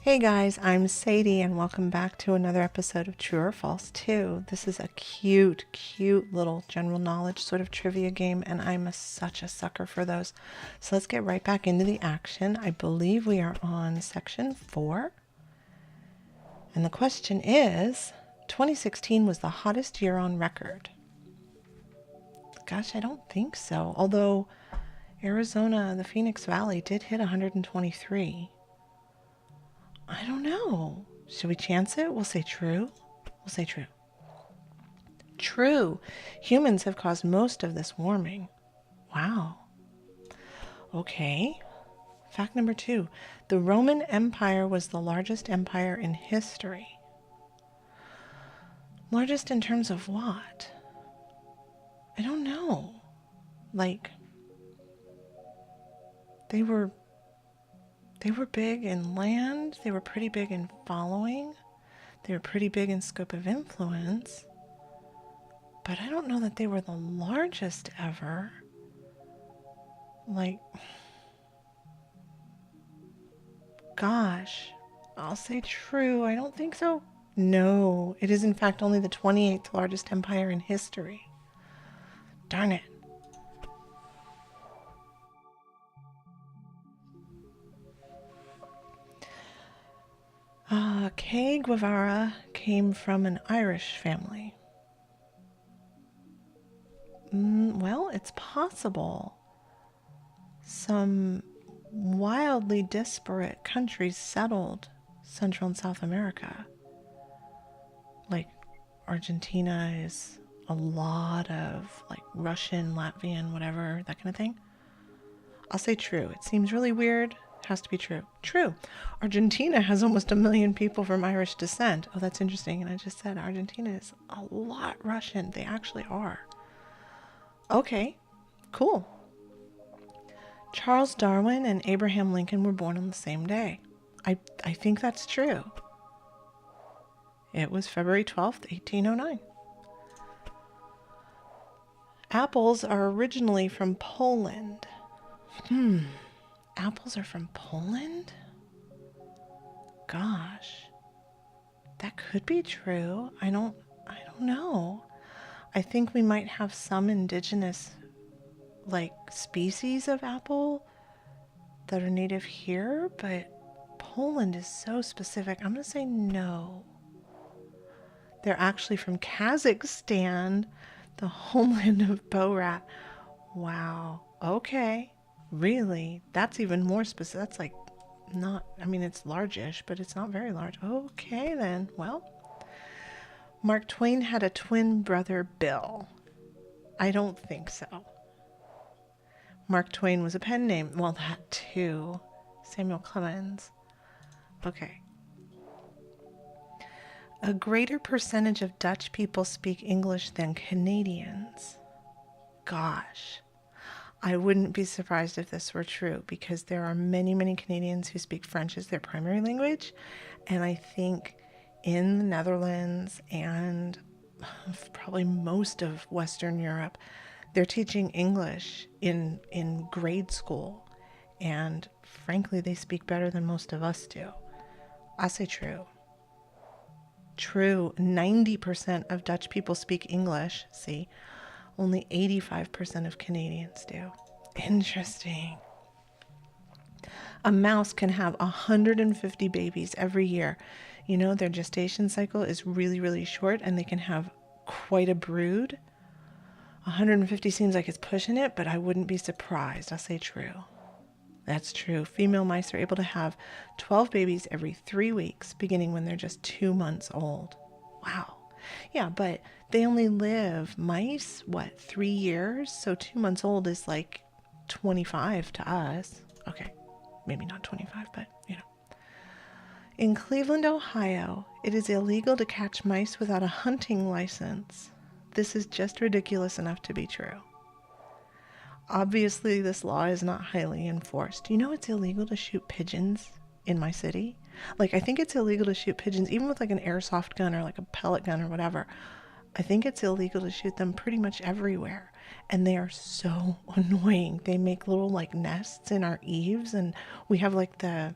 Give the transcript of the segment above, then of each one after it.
Hey guys, I'm Sadie and welcome back to another episode of True or False 2. This is a cute little general knowledge sort of trivia game and I'm such a sucker for those. So let's get right back into the action. I believe we are on section 4. And the question is, 2016 was the hottest year on record. Gosh, I don't think so. Although Arizona, the Phoenix Valley did hit 123. I don't know. Should we chance it? We'll say true. We'll say true. True. Humans have caused most of this warming. Wow. Okay. Fact number 2. The Roman Empire was the largest empire in history. Largest in terms of what? I don't know. Like, they were big in land, they were pretty big in following, they were pretty big in scope of influence, but I don't know that they were the largest ever. Like, gosh, I'll say true. I don't think so. No, it is in fact only the 28th largest empire in history. Darn it. Che Guevara came from an Irish family. Well, it's possible. Some wildly disparate countries settled Central and South America. Like Argentina is a lot of like Russian, Latvian, whatever, that kind of thing. I'll say true. It seems really weird. It has to be true. True. Argentina has almost 1 million people from Irish descent. Oh, that's interesting. And I just said Argentina is a lot Russian. They actually are. Okay, cool. Charles Darwin and Abraham Lincoln were born on the same day. I think that's true. It was February 12th, 1809. Apples are originally from Poland. Apples are from Poland? Gosh, that could be true. I don't know. I think we might have some indigenous like species of apple that are native here, but Poland is so specific. I'm gonna say no. They're actually from Kazakhstan, the homeland of Borat. Wow. Okay. Really? That's even more specific. That's like not, I mean, it's largish, but it's not very large. Okay, then. Well, Mark Twain had a twin brother, Bill. I don't think so. Mark Twain was a pen name. Well, that too. Samuel Clemens. Okay. A greater percentage of Dutch people speak English than Canadians. Gosh. I wouldn't be surprised if this were true because there are many Canadians who speak French as their primary language. And I think in the Netherlands and probably most of Western Europe, they're teaching English in grade school. And frankly, they speak better than most of us do. I say true. True. 90% of Dutch people speak English. See? Only 85% of Canadians do. Interesting. A mouse can have 150 babies every year. You know, their gestation cycle is really short and they can have quite a brood. 150 seems like it's pushing it, but I wouldn't be surprised. I'll say true. That's true. Female mice are able to have 12 babies every 3 weeks, beginning when they're just 2 months old. Wow. Yeah, but they only live, mice, 3 years? So 2 months old is like 25 to us. Okay, maybe not 25, but you know. In Cleveland, Ohio, it is illegal to catch mice without a hunting license. This is just ridiculous enough to be true. Obviously, this law is not highly enforced. You know it's illegal to shoot pigeons in my city? Like, I think it's illegal to shoot pigeons, even with like an airsoft gun or like a pellet gun or whatever. I think it's illegal to shoot them pretty much everywhere. And they are so annoying. They make little like nests in our eaves, and we have like the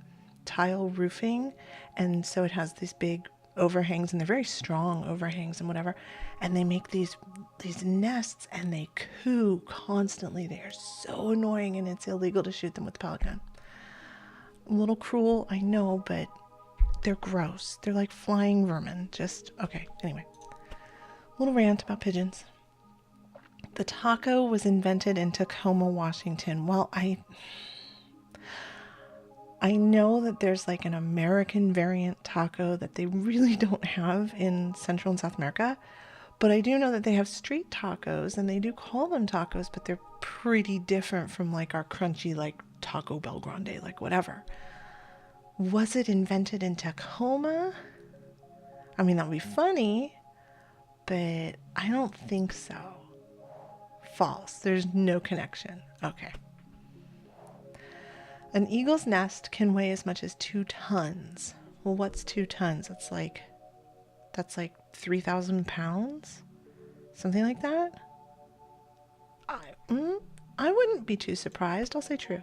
tile roofing, and so it has these big overhangs, and they're very strong overhangs and whatever, and they make these nests, and they coo constantly. They are so annoying, and it's illegal to shoot them with a pellet gun. A little cruel, I know, but they're gross. They're like flying vermin. Just okay. Anyway, little rant about pigeons. The taco was invented in Tacoma, Washington. Well, I know that there's like an American variant taco that they really don't have in Central and South America, but I do know that they have street tacos, and they do call them tacos, but they're pretty different from like our crunchy like Taco Bell Grande, like whatever. Was it invented in Tacoma? I mean, that would be funny, but I don't think so. False. There's no connection. Okay. An eagle's nest can weigh as much as 2 tons. Well, what's 2 tons? That's like 3,000 pounds? Something like that? I wouldn't be too surprised. I'll say true.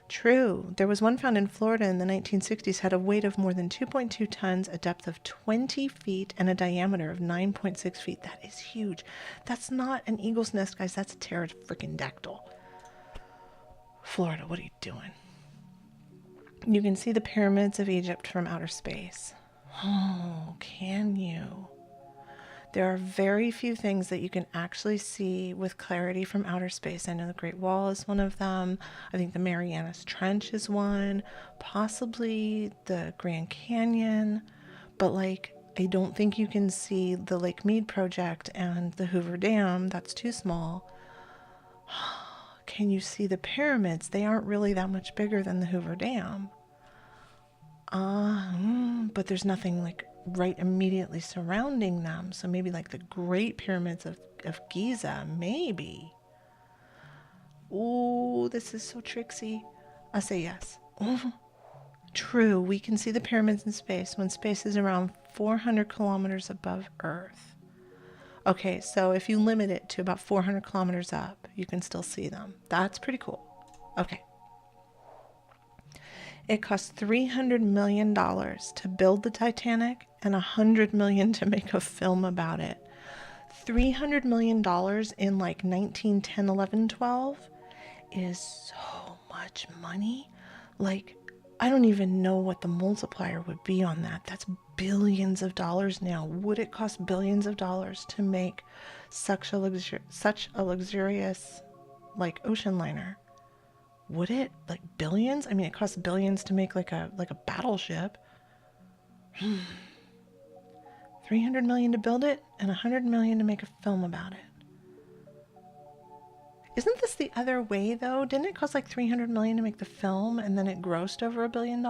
True. There was one found in Florida in the 1960s, had a weight of more than 2.2 tons, a depth of 20 feet, and a diameter of 9.6 feet. That is huge. That's not an eagle's nest, guys. That's a pterodactyl. Florida, what are you doing? You can see the pyramids of Egypt from outer space. Oh, can you? There are very few things that you can actually see with clarity from outer space. I know the Great Wall is one of them. I think the Marianas Trench is one. Possibly the Grand Canyon. But like, I don't think you can see the Lake Mead project and the Hoover Dam. That's too small. Can you see the pyramids? They aren't really that much bigger than the Hoover Dam. But there's nothing like right immediately surrounding them. So maybe like the Great Pyramids of Giza, maybe. Ooh, this is so tricksy. I say yes. True, we can see the pyramids in space when space is around 400 kilometers above Earth. Okay, so if you limit it to about 400 kilometers up, you can still see them. That's pretty cool. Okay. It cost $300 million to build the Titanic and $100 million to make a film about it. $300 million in like 1910, 11, 12 is so much money. Like, I don't even know what the multiplier would be on that. That's billions of dollars now. Would it cost billions of dollars to make such a luxurious like ocean liner? Would it? Like billions? I mean, it costs billions to make like a battleship. 300 million to build it and 100 million to make a film about it. Isn't this the other way though? Didn't it cost like 300 million to make the film and then it grossed over $1 billion?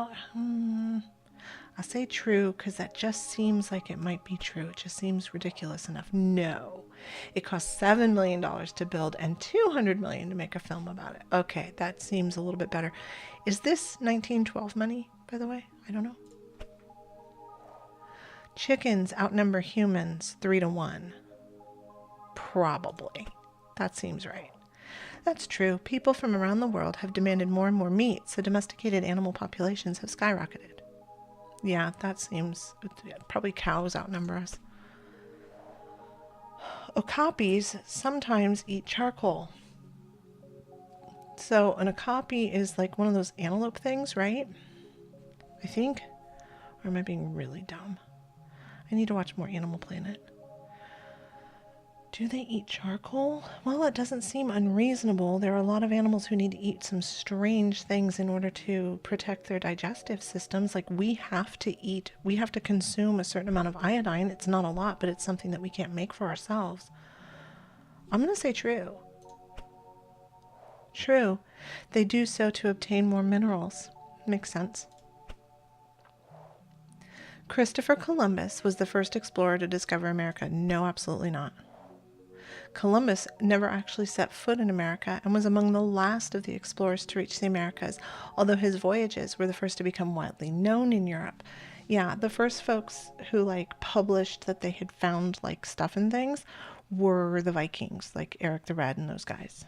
I say true because that just seems like it might be true. It just seems ridiculous enough. No, it cost $7 million to build and 200 million to make a film about it. Okay, that seems a little bit better. Is this 1912 money, by the way? I don't know. Chickens outnumber humans 3-1. Probably. That seems right. That's true. People from around the world have demanded more and more meat, so domesticated animal populations have skyrocketed. Yeah, that seems... Probably cows outnumber us. Okapis sometiams eat charcoal. So an okapi is like one of those antelope things, right? I think. Or am I being really dumb? I need to watch more Animal Planet. Do they eat charcoal? Well, it doesn't seem unreasonable. There are a lot of animals who need to eat some strange things in order to protect their digestive systems. Like we have to consume a certain amount of iodine. It's not a lot, but it's something that we can't make for ourselves. I'm going to say true. True. They do so to obtain more minerals. Makes sense. Christopher Columbus was the first explorer to discover America. No, absolutely not. Columbus never actually set foot in America and was among the last of the explorers to reach the Americas, although his voyages were the first to become widely known in Europe. Yeah, the first folks who like published that they had found like stuff and things were the Vikings, like Eric the Red and those guys.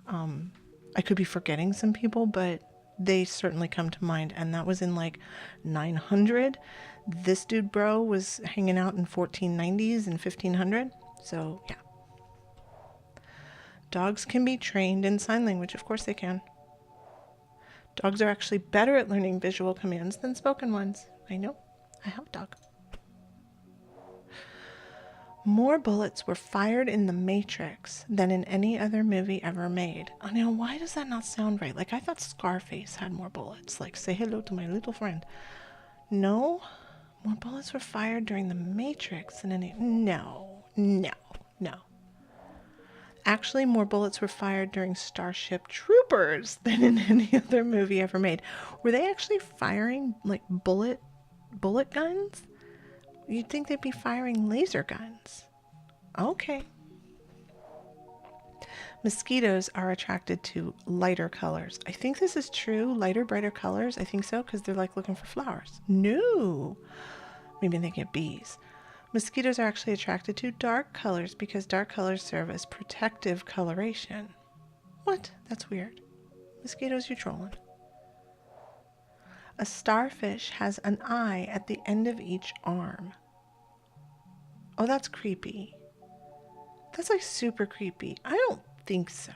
I could be forgetting some people, but they certainly come to mind. And that was in like 900. This dude bro was hanging out in 1490s and 1500. So yeah. Dogs can be trained in sign language. Of course they can. Dogs are actually better at learning visual commands than spoken ones. I know. I have a dog. More bullets were fired in The Matrix than in any other movie ever made. Oh, now, why does that not sound right? Like, I thought Scarface had more bullets. Like, say hello to my little friend. No? More bullets were fired during The Matrix than any... No. Actually, more bullets were fired during Starship Troopers than in any other movie ever made. Were they actually firing, like, bullet guns? You'd think they'd be firing laser guns. Okay. Mosquitoes are attracted to lighter colors. I think this is true. Lighter, brighter colors. I think so, because they're like looking for flowers. No. Maybe they get bees. Mosquitoes are actually attracted to dark colors because dark colors serve as protective coloration. What? That's weird. Mosquitoes, you trolling. A starfish has an eye at the end of each arm. Oh, that's creepy. That's like super creepy. I don't think so.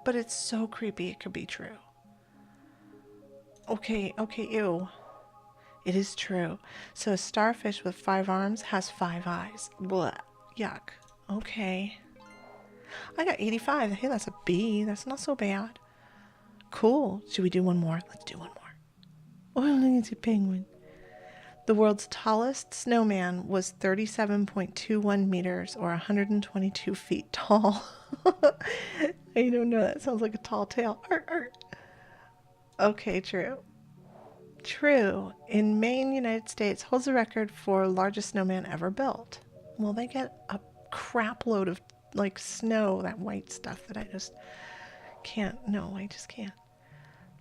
But it's so creepy it could be true. Okay, ew. It is true. So a starfish with 5 arms has 5 eyes. Blah. Yuck. Okay. I got 85. Hey, that's a B. That's not so bad. Cool. Should we do one more? Let's do one more. Oh, look at the penguin. The world's tallest snowman was 37.21 meters or 122 feet tall. I don't know. That sounds like a tall tale. Okay, true. True. In Maine, United States, holds the record for largest snowman ever built. Well, they get a crap load of like snow, that white stuff that I just can't. No, I just can't.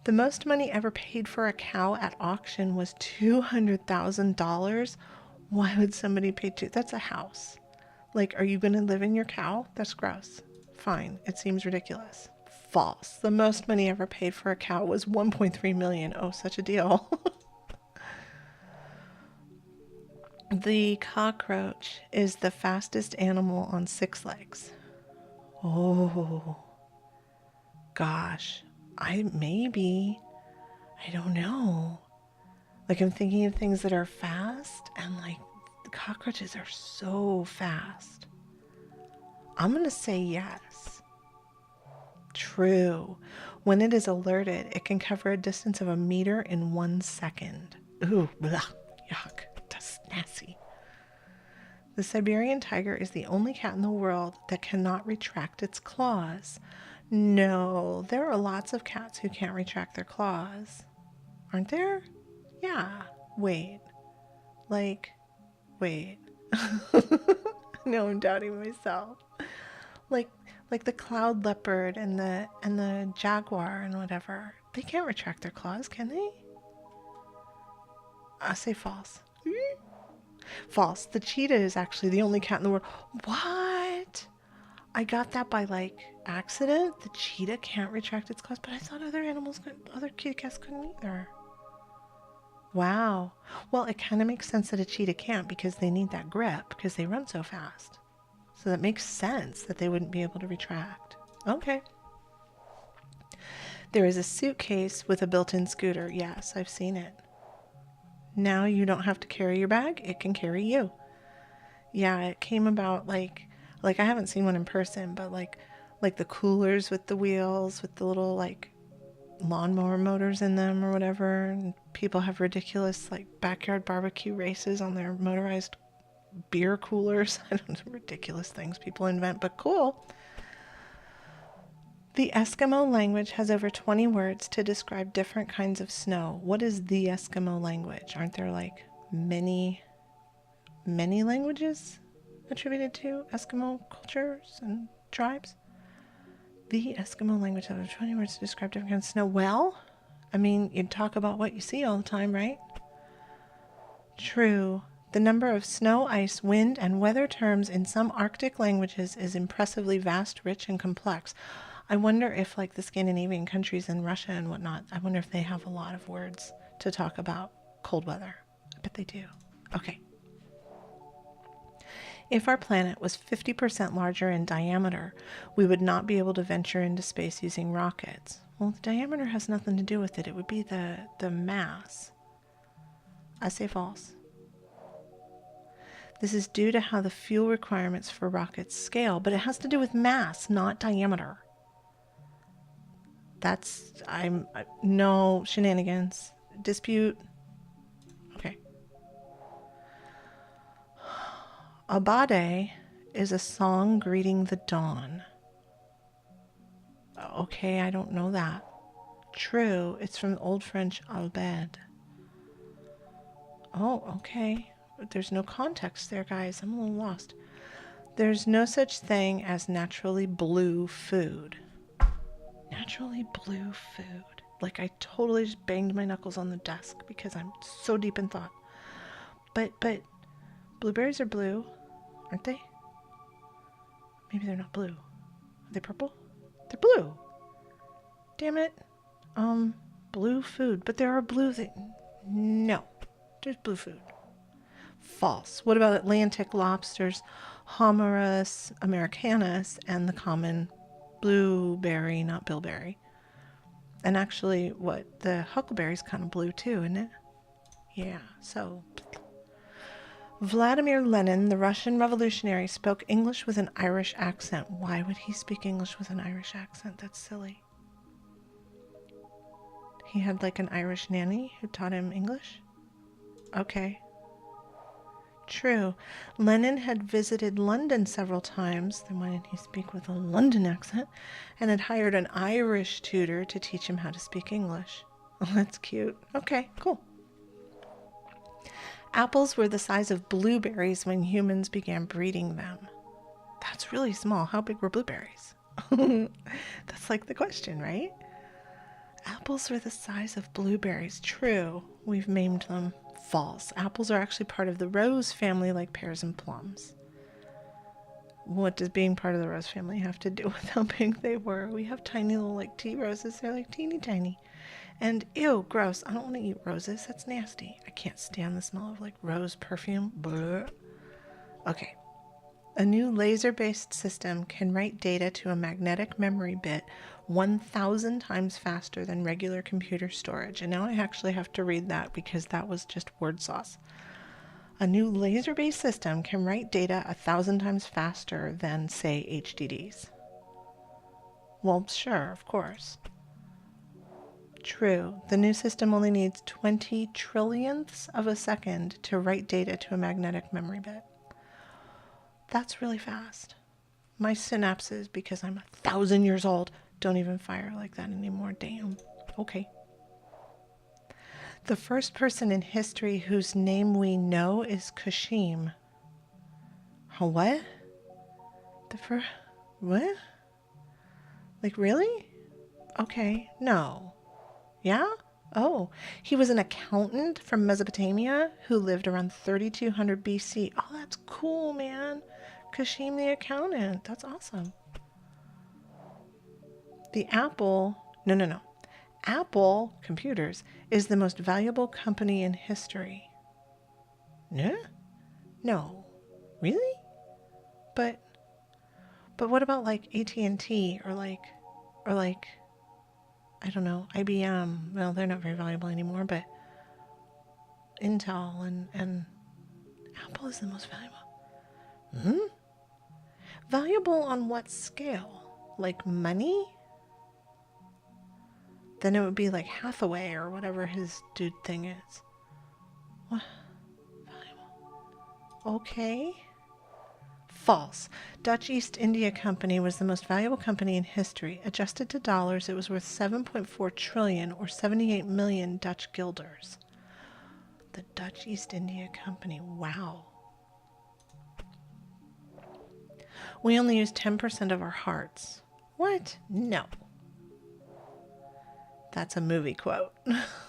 The most money ever paid for a cow at auction was $200,000. Why would somebody pay That's a house. Like, are you going to live in your cow? That's gross. Fine. It seems ridiculous. False. The most money ever paid for a cow was $1.3 million. Oh, such a deal. The cockroach is the fastest animal on 6 legs. Oh, gosh. I don't know. Like, I'm thinking of things that are fast, and like the cockroaches are so fast. I'm going to say yes. True. When it is alerted, it can cover a distance of 1 meter in 1 second. Ooh, blah, yuck. That's nasty. The Siberian tiger is the only cat in the world that cannot retract its claws. No, there are lots of cats who can't retract their claws. Aren't there? Yeah. Wait. No, I'm doubting myself. Like the cloud leopard and the jaguar and whatever. They can't retract their claws, can they? I say false. False. The cheetah is actually the only cat in the world. What? I got that by like accident. The cheetah can't retract its claws, but I thought other kitty cats couldn't either. Wow. Well, it kind of makes sense that a cheetah can't because they need that grip because they run so fast. So that makes sense that they wouldn't be able to retract. Okay. There is a suitcase with a built-in scooter. Yes, I've seen it. Now you don't have to carry your bag. It can carry you. Yeah, it came about like I haven't seen one in person, but like the coolers with the wheels with the little like lawnmower motors in them or whatever. And people have ridiculous like backyard barbecue races on their motorized beer coolers. I don't know, ridiculous things people invent, but cool. The Eskimo language has over 20 words to describe different kinds of snow. What is the Eskimo language? Aren't there like many languages attributed to Eskimo cultures and tribes? The Eskimo language has over 20 words to describe different kinds of snow. Well, I mean, you talk about what you see all the time, right? True. The number of snow, ice, wind, and weather terms in some Arctic languages is impressively vast, rich, and complex. I wonder if, like, the Scandinavian countries and Russia and whatnot, I wonder if they have a lot of words to talk about cold weather. I bet they do. Okay. If our planet was 50% larger in diameter, we would not be able to venture into space using rockets. Well, the diameter has nothing to do with it. It would be the mass. I say false. This is due to how the fuel requirements for rockets scale, but it has to do with mass, not diameter. No shenanigans. Dispute. Okay. Abade is a song greeting the dawn. Okay, I don't know that. True, it's from the Old French albed. Oh, okay. There's no context there, guys. I'm a little lost. There's no such thing as naturally blue food. Naturally blue food. Like, I totally just banged my knuckles on the desk because I'm so deep in thought. But blueberries are blue, aren't they? Maybe they're not blue. Are they purple? They're blue. Damn it. Blue food. But there are blue things. No. There's blue food. False. What about Atlantic lobsters, Homarus americanus, and the common blueberry, not bilberry? And actually, the huckleberry's kind of blue too, isn't it? Yeah, so. Vladimir Lenin, the Russian revolutionary, spoke English with an Irish accent. Why would he speak English with an Irish accent? That's silly. He had like an Irish nanny who taught him English? Okay. True. Lenin had visited London several times. Then why didn't he speak with a London accent? And had hired an Irish tutor to teach him how to speak English. Oh, that's cute. Okay, cool. Apples were the size of blueberries when humans began breeding them. That's really small. How big were blueberries? That's like the question, right? Apples were the size of blueberries. True. We've maimed them. False. Apples are actually part of the rose family like pears and plums. What does being part of the rose family have to do with how big they were? We have tiny little like tea roses. They're like teeny tiny. And ew, gross. I don't want to eat roses. That's nasty. I can't stand the smell of like rose perfume. Blah. Okay. A new laser-based system can write data to a magnetic memory bit 1,000 times faster than regular computer storage. And now I actually have to read that because that was just word sauce. A new laser-based system can write data 1,000 times faster than, say, HDDs. Well, sure, of course. True. The new system only needs 20 trillionths of a second to write data to a magnetic memory bit. That's really fast. My synapses, because I'm 1,000 years old, don't even fire like that anymore. Damn. Okay. The first person in history whose name we know is Kashim. What? What? Like, really? Okay. No. Yeah? Oh, he was an accountant from Mesopotamia who lived around 3200 BC. Oh, that's cool, man. Kashim the accountant. That's awesome. The Apple, no. Apple Computers is the most valuable company in history. No? No. Really? But what about like AT&T or like I don't know, IBM. Well, they're not very valuable anymore, but Intel and Apple is the most valuable. Valuable on what scale? Like money? Then it would be like Hathaway or whatever his dude thing is. What? Valuable. Okay. False. Dutch East India Company was the most valuable company in history. Adjusted to dollars, it was worth 7.4 trillion or 78 million Dutch guilders. The Dutch East India Company. Wow. We only use 10% of our hearts. What? No. That's a movie quote.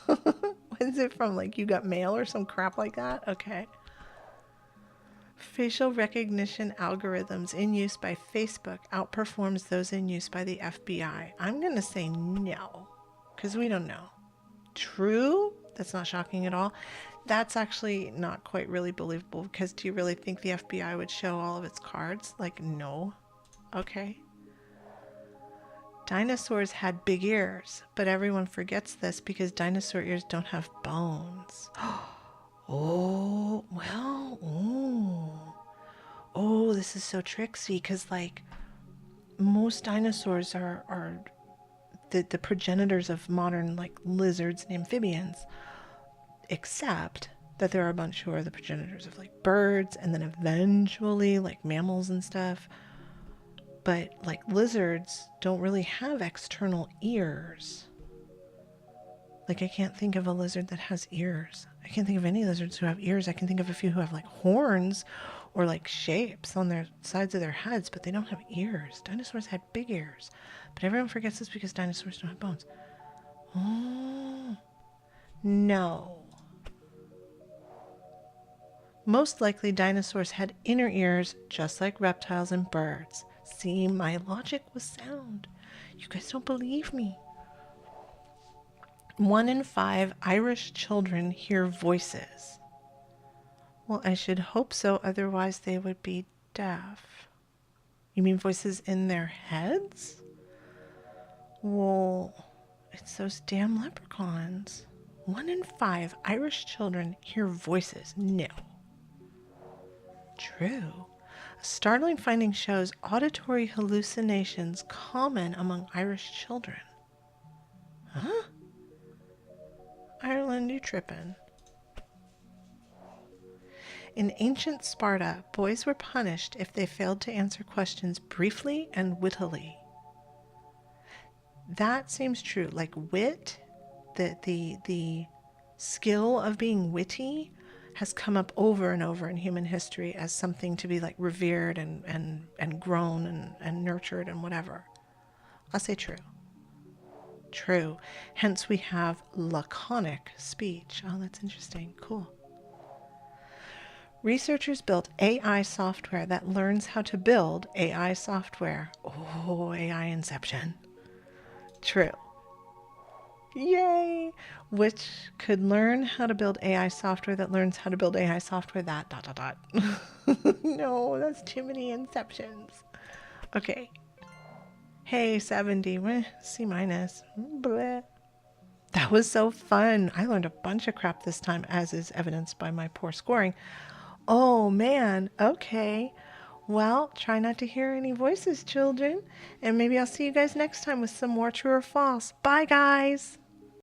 What is it from? Like You Got Mail or some crap like that? Okay. facial recognition algorithms in use by Facebook outperforms those in use by the FBI. I'm going to say no, because we don't know. True? That's not shocking at all. That's actually not quite really believable, because do you really think the FBI would show all of its cards? Like, no. Okay. Dinosaurs had big ears, but everyone forgets this because dinosaur ears don't have bones. Oh, well, oh, this is so tricksy, because like most dinosaurs are the progenitors of modern like lizards and amphibians, except that there are a bunch who are the progenitors of like birds and then eventually like mammals and stuff. But like lizards don't really have external ears. Like I can't think of a lizard that has ears. I can't think of any lizards who have ears. I can think of a few who have like horns or like shapes on their sides of their heads, but they don't have ears. Dinosaurs had big ears. But everyone forgets this because dinosaurs don't have bones. Oh, no. Most likely dinosaurs had inner ears just like reptiles and birds. See, my logic was sound. You guys don't believe me. 1 in 5 Irish children hear voices. Well, I should hope so, otherwise they would be deaf. You mean voices in their heads? Well, it's those damn leprechauns. 1 in 5 Irish children hear voices. No. True. A startling finding shows auditory hallucinations common among Irish children. Huh? Ireland, you trippin'. In ancient Sparta, boys were punished if they failed to answer questions briefly and wittily. That seems true. Like wit, the skill of being witty has come up over and over in human history as something to be like revered and grown and nurtured and whatever. I'll say true. True. Hence we have laconic speech. Oh, that's interesting. Cool. Researchers built AI software that learns how to build AI software. Oh, AI inception. True. Yay! Which could learn how to build AI software that learns how to build AI software that ... No, that's too many inceptions. Okay. Hey, 70. C minus. Bleh. That was so fun. I learned a bunch of crap this time, as is evidenced by my poor scoring. Oh, man. Okay. Well, try not to hear any voices, children. And maybe I'll see you guys next time with some more true or false. Bye, guys.